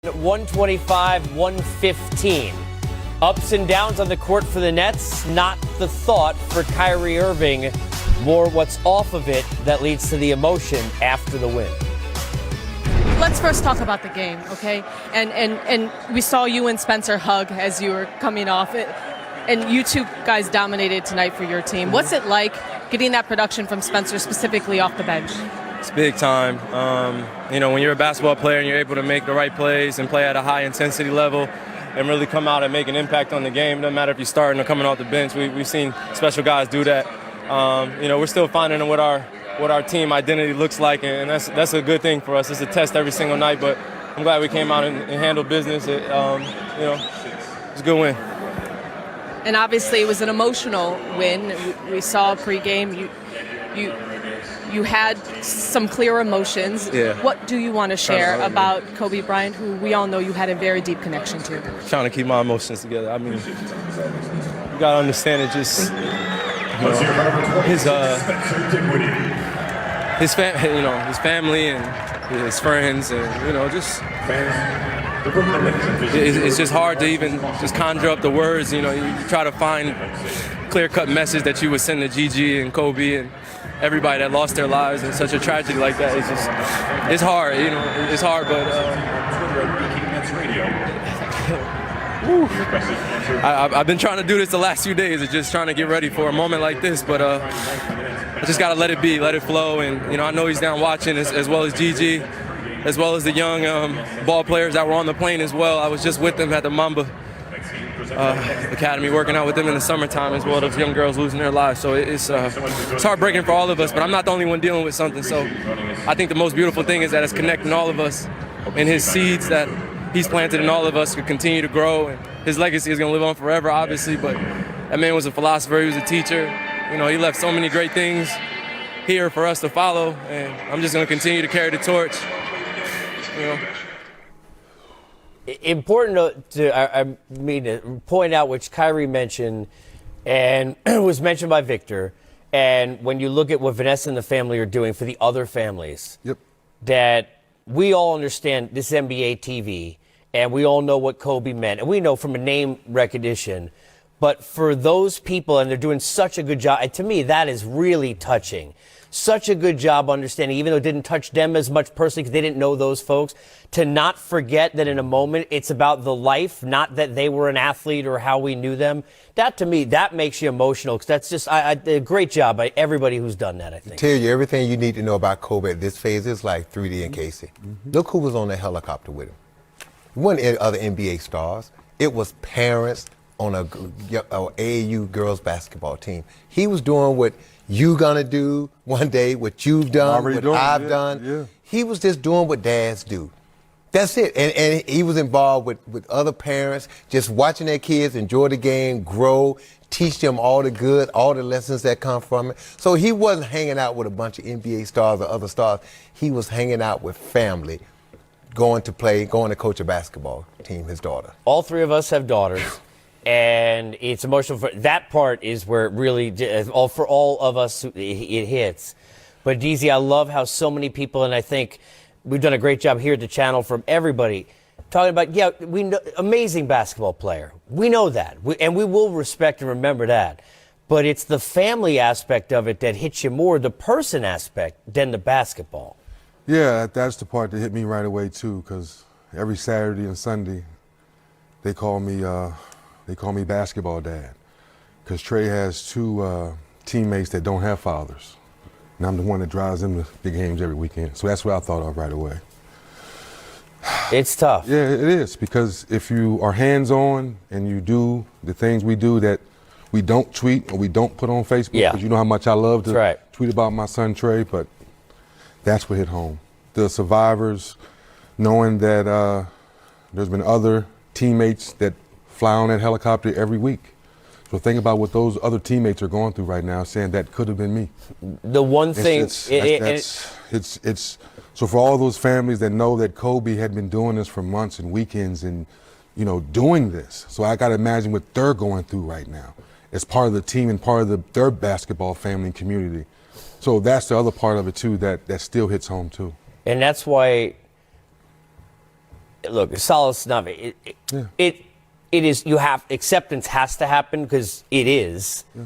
125-115. Ups and downs on the court for the Nets, not the thought for Kyrie Irving. More what's off of it that leads to the emotion after the win. Let's first talk about the game, okay? And we saw you and Spencer hug as you were coming off it. And you two guys dominated tonight for your team. What's it like getting that production from Spencer specifically off the bench? It's big time. When you're a basketball player and you're able to make the right plays and play at a high intensity level and really come out and make an impact on the game, doesn't matter if you're starting or coming off the bench. We've seen special guys do that. We're still finding what our team identity looks like, and that's a good thing for us. It's a test every single night, but I'm glad we came out and handled business. It's a good win. And obviously it was an emotional win. We saw pregame. You had some clear emotions. Yeah. What do you want to share about Kobe Bryant, who we all know you had a very deep connection to? Trying to keep my emotions together. I mean, you gotta understand it. Just his family and his friends, and it's just hard to even just conjure up the words. You try to find clear-cut message that you would send to Gigi and Kobe and everybody that lost their lives in such a tragedy like that. It's hard. It's hard, but I've been trying to do this the last few days. It's just trying to get ready for a moment like this, but I just gotta let it be, let it flow. And I know he's down watching, as well as Gigi, as well as the young ball players that were on the plane as well. I was just with them at the Mamba Academy, working out with them in the summertime as well. Those young girls losing their lives, so it's heartbreaking for all of us. But I'm not the only one dealing with something. So I think the most beautiful thing is that it's connecting all of us, and his seeds that he's planted in all of us could continue to grow. And his legacy is going to live on forever, obviously. But that man was a philosopher. He was a teacher. He left so many great things here for us to follow, and I'm just going to continue to carry the torch. Important to point out, which Kyrie mentioned and was mentioned by Victor, and when you look at what Vanessa and the family are doing for the other families, that we all understand this NBA TV, and we all know what Kobe meant, and we know from a name recognition, but for those people, and they're doing such a good job, to me, that is really touching. Such a good job understanding, even though it didn't touch them as much personally because they didn't know those folks, to not forget that in a moment it's about the life, not that they were an athlete or how we knew them. That, to me, that makes you emotional because that's just a great job by everybody who's done that, I think. Tell you everything you need to know about Kobe at this phase is like 3D and Casey. Look who was on the helicopter with him. It wasn't any other NBA stars. It was parents on a AAU girls basketball team. He was doing what you gonna do one day, what you've done, what I've done. Yeah. He was just doing what dads do. That's it. And he was involved with other parents, just watching their kids enjoy the game, grow, teach them all the good, all the lessons that come from it. So he wasn't hanging out with a bunch of NBA stars or other stars. He was hanging out with family, going to coach a basketball team, his daughter. All three of us have daughters. And it's emotional. That part is where it really, for all of us, it hits. But DZ, I love how so many people, and I think we've done a great job here at the channel from everybody, talking about, we know, amazing basketball player. We know that. And we will respect and remember that. But it's the family aspect of it that hits you more, the person aspect, than the basketball. Yeah, that's the part that hit me right away, too, because every Saturday and Sunday, they call me basketball dad, because Trey has two teammates that don't have fathers, and I'm the one that drives them to the games every weekend. So that's what I thought of right away. It's tough. Yeah, it is, because if you are hands-on and you do the things we do that we don't tweet or we don't put on Facebook, because you know how much I love to tweet about my son Trey, but that's what hit home. The survivors, knowing that there's been other teammates that fly on that helicopter every week. So think about what those other teammates are going through right now, saying that could have been me. The one thing, so for all those families that know that Kobe had been doing this for months and weekends and, doing this. So I got to imagine what they're going through right now as part of the team and part of their basketball family and community. So that's the other part of it too that still hits home too. And that's why look, solace not it is, you have, acceptance has to happen because it is. Yeah.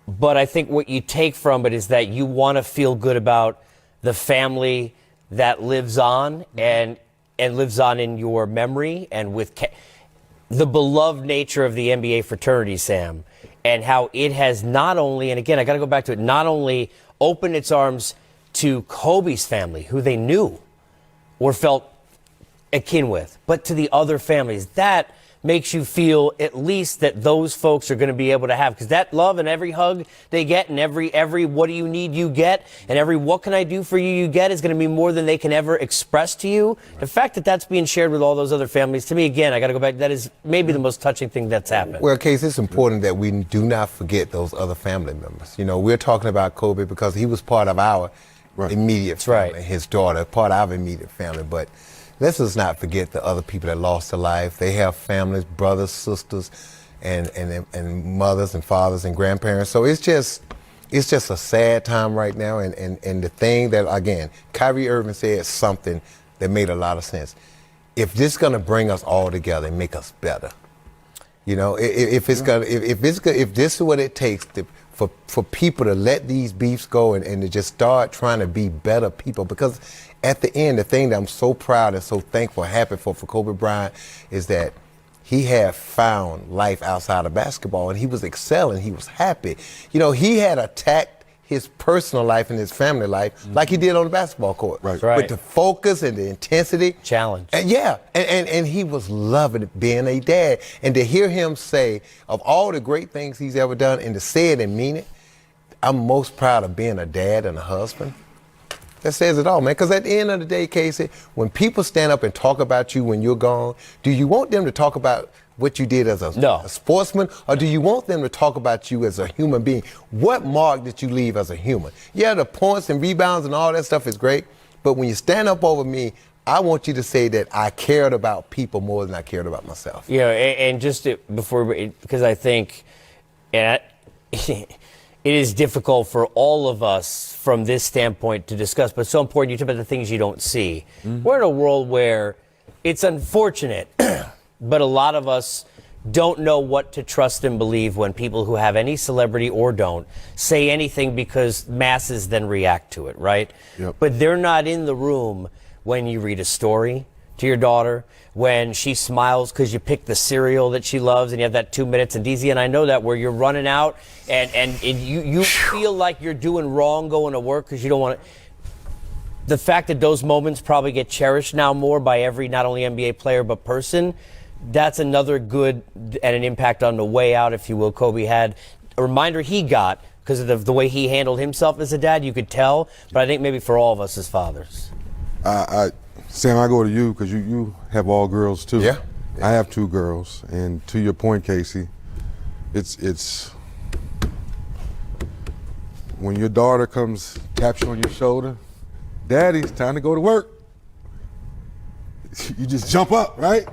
But I think what you take from it is that you want to feel good about the family that lives on and lives on in your memory and with the beloved nature of the NBA fraternity, Sam, and how it has not only, and again, I got to go back to it, not only opened its arms to Kobe's family, who they knew or felt akin with, but to the other families. That makes you feel at least that those folks are going to be able to have, because that love and every hug they get and every what do you need you get and every what can I do for you you get is going to be more than they can ever express to you. Right. The fact that that's being shared with all those other families, to me, again, I got to go back, that is maybe the most touching thing that's happened. Well, Case, it's important that we do not forget those other family members. You know, we're talking about Kobe because he was part of our immediate family, right. His daughter, part of our immediate family, but let's just not forget the other people that lost their life. They have families, brothers, sisters, and mothers and fathers and grandparents. So it's just a sad time right now. And the thing that, again, Kyrie Irving said something that made a lot of sense. If this is going to bring us all together and make us better, you know, if this is what it takes for people to let these beefs go and to just start trying to be better people, because at the end, the thing that I'm so proud and so thankful, happy for Kobe Bryant is that he had found life outside of basketball and he was excelling. He was happy. You know, he had attacked his personal life and his family life like he did on the basketball court. Right. With the focus and the intensity. Challenge. And and he was loving being a dad. And to hear him say, of all the great things he's ever done, and to say it and mean it, I'm most proud of being a dad and a husband. That says it all, man. Because at the end of the day, Casey, when people stand up and talk about you when you're gone, do you want them to talk about what you did as a sportsman, or do you want them to talk about you as a human being? What mark did you leave as a human? Yeah, the points and rebounds and all that stuff is great, but when you stand up over me, I want you to say that I cared about people more than I cared about myself. Yeah, and just because I think it is difficult for all of us from this standpoint to discuss, but it's so important. You talk about the things you don't see. Mm-hmm. We're in a world where it's unfortunate, but a lot of us don't know what to trust and believe when people who have any celebrity or don't say anything, because masses then react to it, right? Yep. But they're not in the room when you read a story to your daughter, when she smiles because you picked the cereal that she loves and you have that 2 minutes. And DZ, and I know that, where you're running out and you feel like you're doing wrong going to work because you don't want to. The fact that those moments probably get cherished now more by every, not only NBA player, but person, that's another good and an impact on the way out, if you will. Kobe had a reminder he got because of the way he handled himself as a dad, you could tell. But I think maybe for all of us as fathers. Sam, I go to you because you have all girls too. Yeah. I have 2 girls, and to your point, Casey, it's when your daughter comes, taps you on your shoulder, Daddy, it's time to go to work. You just jump up, right?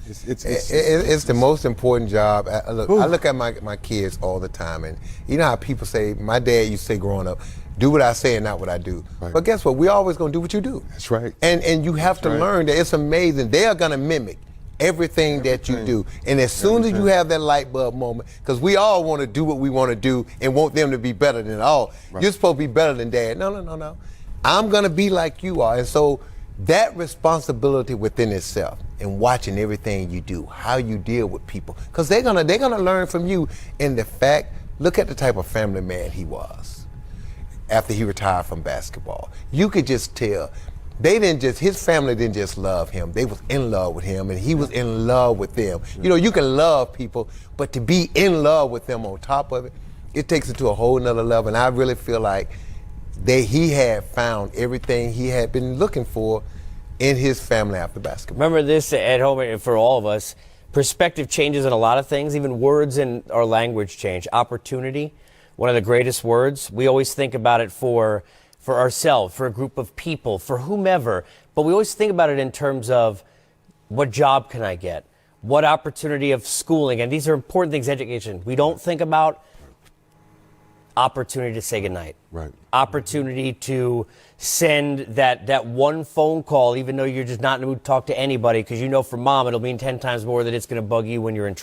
It's the most important job. I look at my kids all the time, and you know how people say, my dad used to say growing up, do what I say and not what I do. Right. But guess what? We're always going to do what you do. That's right. And you have to learn that it's amazing. They are going to mimic everything that you do. And as soon as you have that light bulb moment, because we all want to do what we want to do and want them to be better than all. Right. You're supposed to be better than Dad. No. I'm going to be like you are. And so that responsibility within itself and watching everything you do, how you deal with people, because they're gonna learn from you. And the fact, look at the type of family man he was after he retired from basketball. You could just tell his family didn't just love him, they was in love with him, and he was in love with them. You know, you can love people, but to be in love with them on top of it, it takes it to a whole nother level. And I really feel like he had found everything he had been looking for in his family after basketball. Remember this at home, and for all of us, perspective changes in a lot of things, even words in our language change. Opportunity, one of the greatest words. We always think about it for ourselves, for a group of people, for whomever, but we always think about it in terms of what job can I get? What opportunity of schooling? And these are important things, education. We don't think about opportunity to say goodnight. Right. Opportunity to send that one phone call, even though you're just not in the mood to talk to anybody, because you know for mom it'll mean 10 times more that it's going to bug you when you're in traffic.